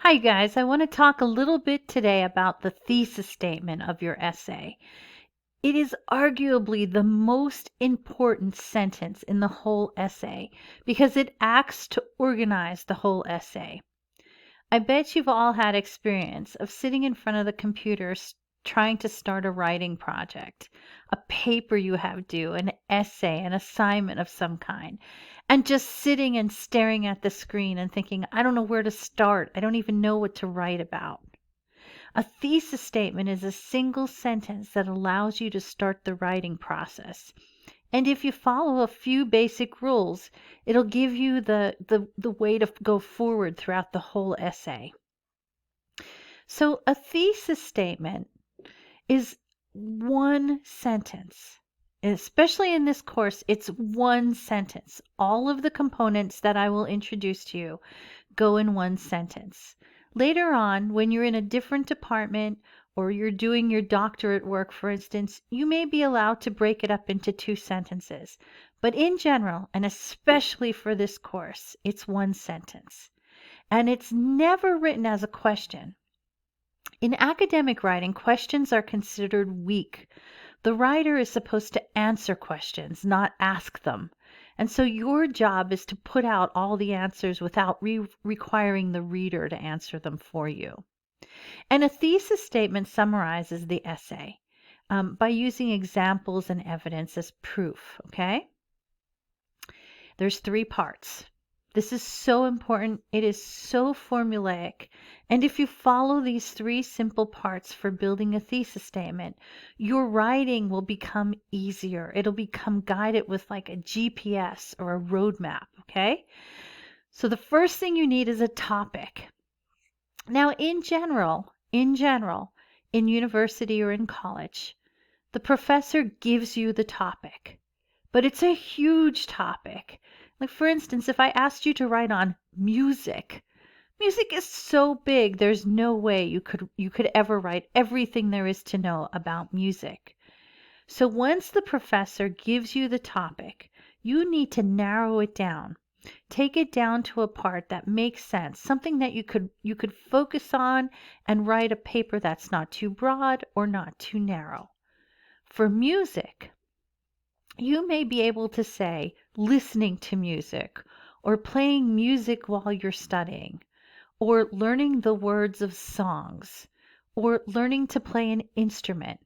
Hi, guys. I want to talk a little bit today about the thesis statement of your essay. It is arguably the most important sentence in the whole essay because it acts to organize the whole essay. I bet you've all had experience of sitting in front of the computer trying to start a writing project, a paper you have due, an essay, an assignment of some kind, and just sitting and staring at the screen and thinking, I don't know where to start. I don't even know what to write about. A thesis statement is a single sentence that allows you to start the writing process. And if you follow a few basic rules, it'll give you the way to go forward throughout the whole essay. So a thesis statement is one sentence. Especially in this course, it's one sentence. All of the components that I will introduce to you go in one sentence. Later on, when you're in a different department or you're doing your doctorate work, for instance, you may be allowed to break it up into two sentences. But in general, and especially for this course, it's one sentence. And it's never written as a question. In academic writing, questions are considered weak. The writer is supposed to answer questions, not ask them. And so your job is to put out all the answers without requiring the reader to answer them for you. And a thesis statement summarizes the essay by using examples and evidence as proof, okay? There's three parts. This is so important. It is so formulaic. And if you follow these three simple parts for building a thesis statement, your writing will become easier. It'll become guided with like a GPS or a roadmap, okay? So the first thing you need is a topic. Now, in general, in university or in college, the professor gives you the topic, but it's a huge topic. Like, for instance, if I asked you to write on music, music is so big, there's no way you could ever write everything there is to know about music. So once the professor gives you the topic, you need to narrow it down. Take it down to a part that makes sense, something that you could focus on and write a paper that's not too broad or not too narrow. For music, you may be able to say listening to music, or playing music while you're studying, or learning the words of songs, or learning to play an instrument.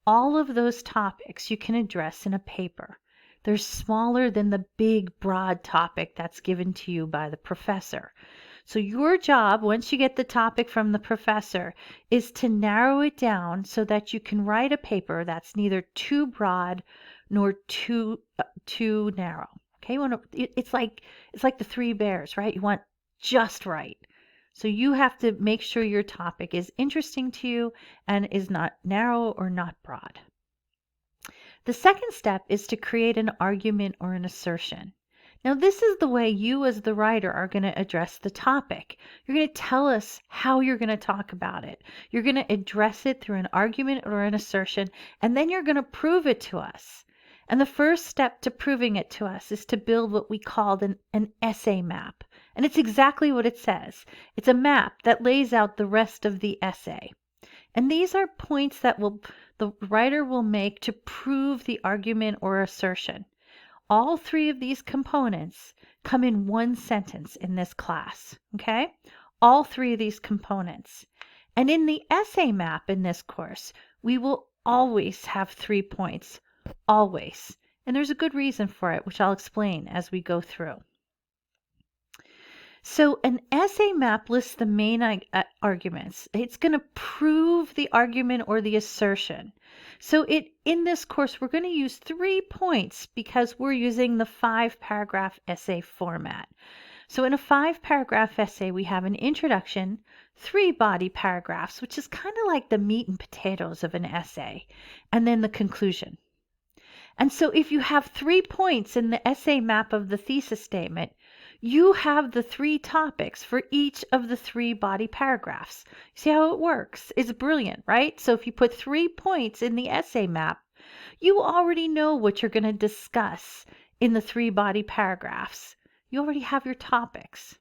All of those topics you can address in a paper. They're smaller than the big, broad topic that's given to you by the professor. So your job, once you get the topic from the professor, is to narrow it down so that you can write a paper that's neither too broad nor too narrow. Okay, it's like the three bears, right? You want just right. So you have to make sure your topic is interesting to you and is not narrow or not broad. The second step is to create an argument or an assertion. Now, this is the way you as the writer are going to address the topic. You're going to tell us how you're going to talk about it. You're going to address it through an argument or an assertion, and then you're going to prove it to us. And the first step to proving it to us is to build what we called an essay map. And it's exactly what it says. It's a map that lays out the rest of the essay. And these are points that the writer will make to prove the argument or assertion. All three of these components come in one sentence in this class, okay? All three of these components. And in the essay map in this course, we will always have 3 points, always. And there's a good reason for it, which I'll explain as we go through. So an essay map lists the main arguments. It's going to prove the argument or the assertion. So in this course, we're going to use 3 points because we're using the 5-paragraph essay format. So in a 5-paragraph essay, we have an introduction, 3 body paragraphs, which is kind of like the meat and potatoes of an essay, and then the conclusion. And so if you have 3 points in the essay map of the thesis statement, you have the 3 topics for each of the 3 body paragraphs. See how it works? It's brilliant, right? So if you put 3 points in the essay map, you already know what you're going to discuss in the 3 body paragraphs. You already have your topics.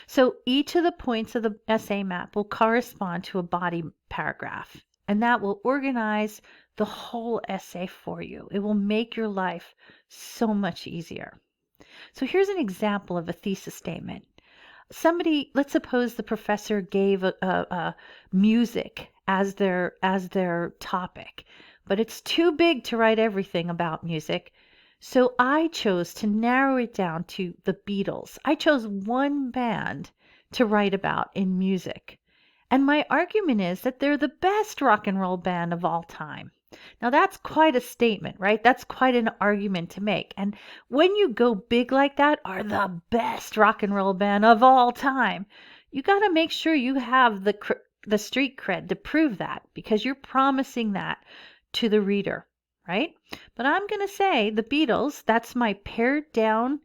So each of the points of the essay map will correspond to a body paragraph, and that will organize the whole essay for you. It will make your life so much easier. So here's an example of a thesis statement. Let's suppose the professor gave a music as their topic, but it's too big to write everything about music. So I chose to narrow it down to the Beatles. I chose one band to write about in music. And my argument is that they're the best rock and roll band of all time. Now that's quite a statement, right? That's quite an argument to make. And when you go big like that, are the best rock and roll band of all time, you got to make sure you have the street cred to prove that, because you're promising that to the reader, right? But I'm going to say the Beatles, that's my pared down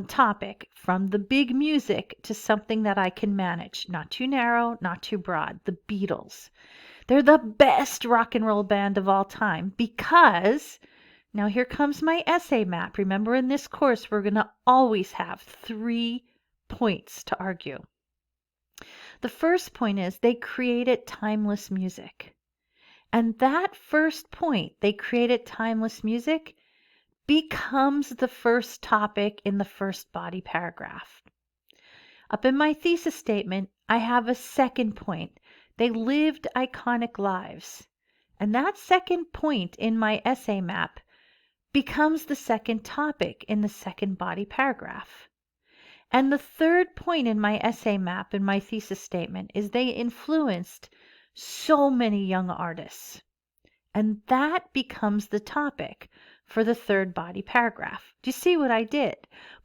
topic, from the big music to something that I can manage. Not too narrow, not too broad. The Beatles. They're the best rock and roll band of all time because, now here comes my essay map. Remember, in this course, we're going to always have 3 points to argue. The first point is they created timeless music. And that first point, they created timeless music, becomes the first topic in the first body paragraph. Up in my thesis statement, I have a second point. They lived iconic lives. And that second point in my essay map becomes the second topic in the second body paragraph. And the third point in my essay map, in my thesis statement, is they influenced so many young artists. And that becomes the topic for the third body paragraph. Do you see what I did?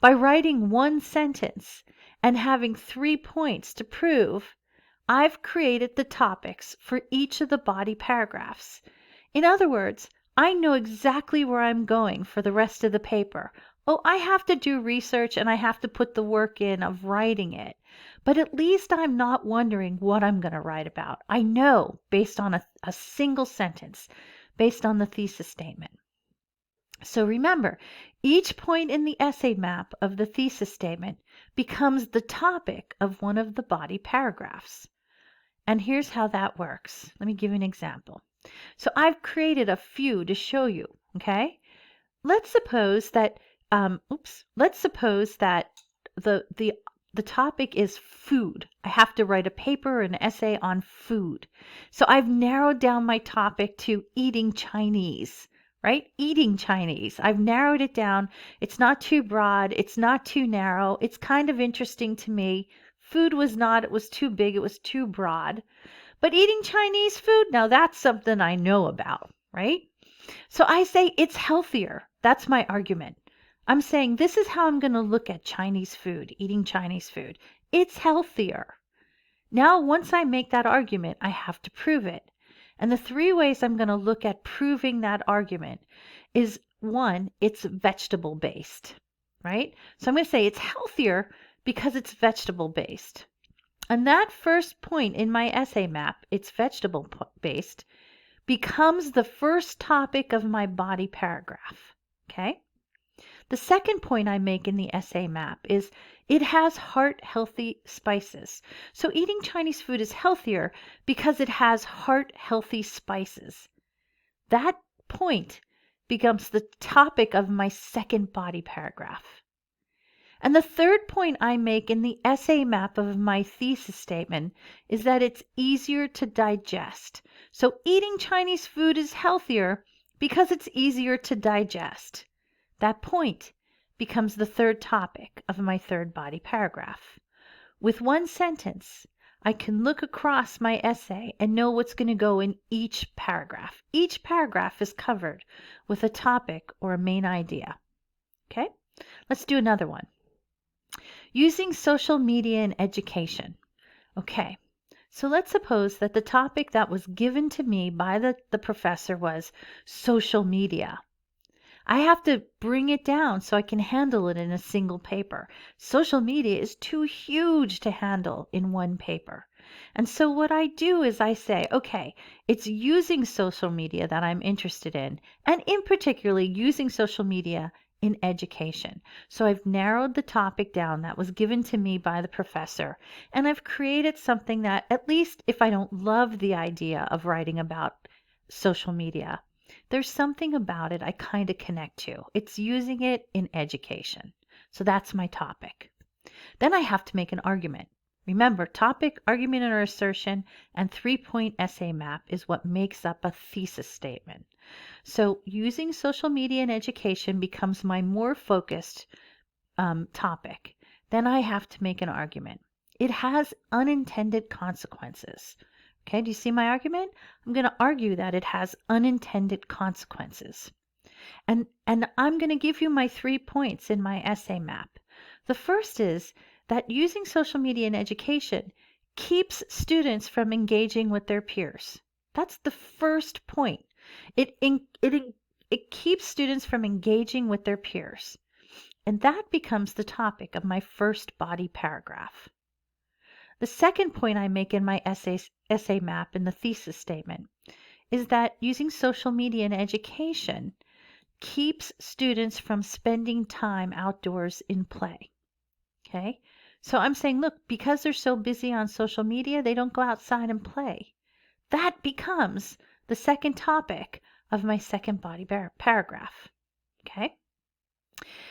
By writing one sentence and having 3 points to prove, I've created the topics for each of the body paragraphs. In other words, I know exactly where I'm going for the rest of the paper. Oh, I have to do research and I have to put the work in of writing it. But at least I'm not wondering what I'm going to write about. I know based on a single sentence, based on the thesis statement. So remember, each point in the essay map of the thesis statement becomes the topic of one of the body paragraphs. And here's how that works. Let me give you an example. So I've created a few to show you, okay? Let's suppose that the topic is food. I have to write a paper or an essay on food. So I've narrowed down my topic to eating Chinese, right? Eating Chinese. I've narrowed it down. It's not too broad. It's not too narrow. It's kind of interesting to me. Food was not. It was too big. It was too broad. But eating Chinese food, now that's something I know about, right? So I say it's healthier. That's my argument. I'm saying this is how I'm going to look at Chinese food, eating Chinese food. It's healthier. Now, once I make that argument, I have to prove it. And the 3 ways I'm going to look at proving that argument is, 1, it's vegetable based, right? So I'm going to say it's healthier because it's vegetable based. And that first point in my essay map, it's vegetable based, becomes the first topic of my body paragraph, okay? The second point I make in the essay map is it has heart-healthy spices. So eating Chinese food is healthier because it has heart-healthy spices. That point becomes the topic of my second body paragraph. And the third point I make in the essay map of my thesis statement is that it's easier to digest. So eating Chinese food is healthier because it's easier to digest. That point becomes the third topic of my third body paragraph. With one sentence, I can look across my essay and know what's going to go in each paragraph. Each paragraph is covered with a topic or a main idea. Okay? Let's do another one. Using social media in education. Okay, so let's suppose that the topic that was given to me by the professor was social media. I have to bring it down so I can handle it in a single paper. Social media is too huge to handle in one paper. And so what I do is I say, okay, it's using social media that I'm interested in, and in particularly using social media in education. So I've narrowed the topic down that was given to me by the professor, and I've created something that, at least if I don't love the idea of writing about social media, there's something about it I kind of connect to. It's using it in education. So that's my topic. Then I have to make an argument. Remember, topic, argument or assertion, and 3-point essay map is what makes up a thesis statement. So using social media in education becomes my more focused topic. Then I have to make an argument. It has unintended consequences. Okay, do you see my argument? I'm going to argue that it has unintended consequences. And I'm going to give you my 3 points in my essay map. The first is that using social media in education keeps students from engaging with their peers. That's the first point. It keeps students from engaging with their peers. And that becomes the topic of my first body paragraph. The second point I make in my essay map in the thesis statement is that using social media in education keeps students from spending time outdoors in play. Okay? So I'm saying, look, because they're so busy on social media, they don't go outside and play. That becomes the second topic of my second body paragraph. Okay?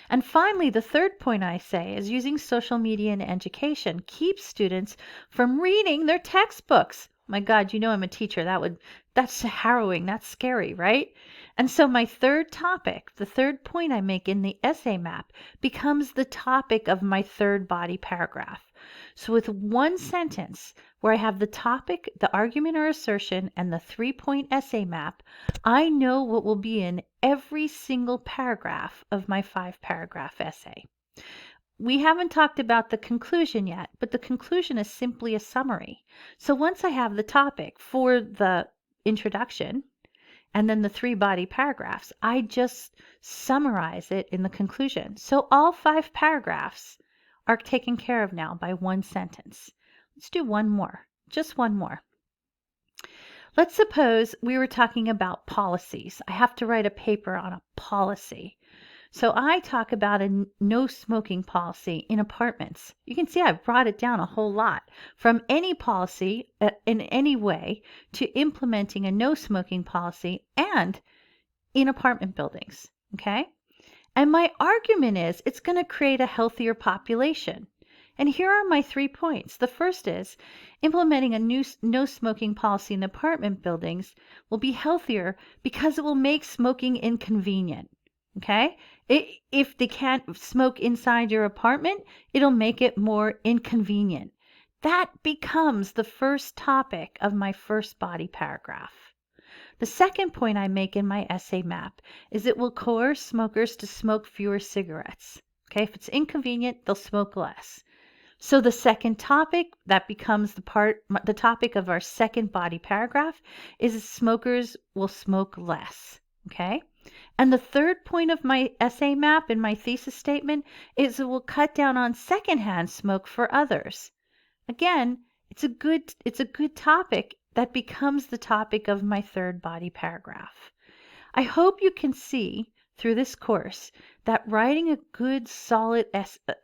And finally, the third point I say is using social media in education keeps students from reading their textbooks. My God, you know I'm a teacher. That's harrowing. That's scary, right? And so my third topic, the third point I make in the essay map, becomes the topic of my third body paragraph. So with one sentence where I have the topic, the argument or assertion, and the 3-point essay map, I know what will be in every single paragraph of my 5-paragraph essay. We haven't talked about the conclusion yet, but the conclusion is simply a summary. So once I have the topic for the introduction and then the 3 body paragraphs, I just summarize it in the conclusion. So all 5 paragraphs are taken care of now by one sentence. Let's do one more, just one more. Let's suppose we were talking about policies. I have to write a paper on a policy. So I talk about a no smoking policy in apartments. You can see I've brought it down a whole lot, from any policy in any way to implementing a no smoking policy and in apartment buildings. Okay? And my argument is it's going to create a healthier population. And here are my 3 points. The first is implementing a new no smoking policy in apartment buildings will be healthier because it will make smoking inconvenient. Okay? If they can't smoke inside your apartment, it'll make it more inconvenient. That becomes the first topic of my first body paragraph. The second point I make in my essay map is it will coerce smokers to smoke fewer cigarettes. Okay? If it's inconvenient, they'll smoke less. So the second topic that becomes the topic of our second body paragraph is smokers will smoke less. Okay? And the third point of my essay map in my thesis statement is it will cut down on secondhand smoke for others. Again, it's a good topic that becomes the topic of my third body paragraph. I hope you can see through this course that writing a good solid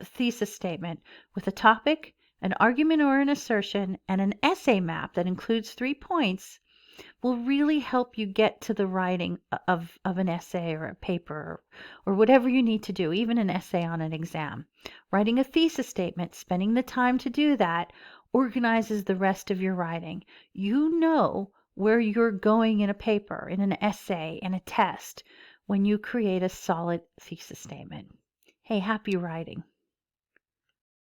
thesis statement with a topic, an argument or an assertion, and an essay map that includes 3 points will really help you get to the writing of an essay or a paper or whatever you need to do, even an essay on an exam. Writing a thesis statement, spending the time to do that, organizes the rest of your writing. You know where you're going in a paper, in an essay, in a test, when you create a solid thesis statement. Hey, happy writing.